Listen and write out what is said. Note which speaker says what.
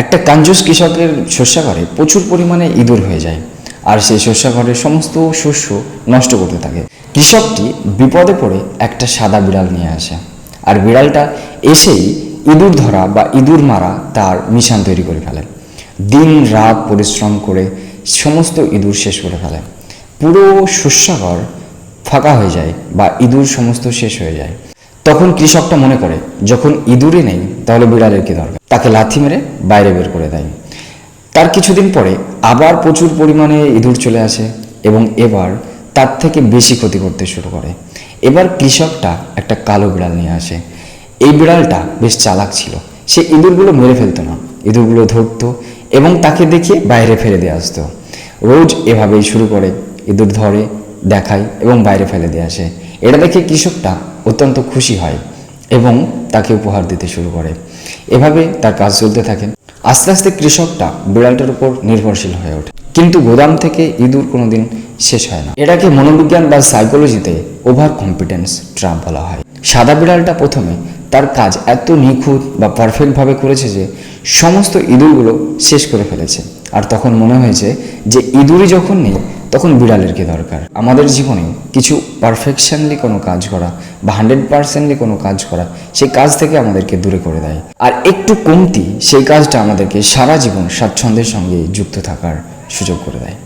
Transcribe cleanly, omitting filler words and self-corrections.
Speaker 1: একটা কাঞ্জুস কৃষকের শস্যাগারে প্রচুর পরিমাণে ইঁদুর হয়ে যায়, আর সেই শস্যাগারের সমস্ত শস্য নষ্ট করতে থাকে। কৃষকটি বিপদে পড়ে একটা সাদা বিড়াল নিয়ে আসে, আর বিড়ালটা এসেই ইঁদুর ধরা বা ইঁদুর মারা তার মিশন তৈরি করে ফেলে। দিন রাত পরিশ্রম করে সমস্ত ইঁদুর শেষ করে ফেলে। পুরো শস্যাগার ফাঁকা হয়ে যায় বা ইঁদুর সমস্ত শেষ হয়ে যায়। তখন কৃষকটা মনে করে, যখন ইঁদুরই নেই তাহলে বিড়ালের কি দরকার। তাকে লাথি মেরে বাইরে বের করে দেয়। তার কিছুদিন পরে আবার প্রচুর পরিমাণে ইঁদুর চলে আসে এবং এবার তার থেকে বেশি ক্ষতি করতে শুরু করে। এবার কৃষকটা একটা কালো বিড়াল নিয়ে আসে। এই বিড়ালটা বেশ চালাক ছিল। সে ইঁদুরগুলো মেরে ফেলতো না, ইঁদুরগুলো ধরতো এবং তাকে দেখিয়ে বাইরে ফেলে দিয়ে আসতো। রোজ এভাবেই শুরু করে, ইঁদুর ধরে, দেখায় এবং বাইরে ফেলে দিয়ে আসে। এটা দেখে কৃষকটা অত্যন্ত খুশি হয় এবং তাকে উপহার দিতে শুরু করে। এভাবে তার কাজ চলতে থাকে। আস্তে আস্তে কৃষকটা বিড়ালটার উপর নির্ভরশীল হয়ে ওঠে, কিন্তু গোদাম থেকে ইঁদুর কোনোদিন শেষ হয় না। এটাকে মনোবিজ্ঞান বা সাইকোলজিতে ওভার কনফিডেন্স ট্র্যাপ বলা হয়। সাদা বিড়ালটা প্রথমে তার কাজ এত নিখুঁত বা পারফেক্টভাবে করেছে যে সমস্ত ইঁদুরগুলো শেষ করে ফেলেছে। আর তখন মনে হয়েছে যে ইঁদুরই যখন নেই তখন বিড়ালের কি দরকার। আমাদের জীবনে কিছু পারফেকশনলি কোনো কাজ করা বা 100% কোনো কাজ করা, সেই কাজ থেকে আমাদেরকে দূরে করে দেয়। আর একটু কমতি সেই কাজটা আমাদেরকে সারা জীবন স্বাচ্ছন্দ্যের সঙ্গে যুক্ত থাকার সুযোগ করে দেয়।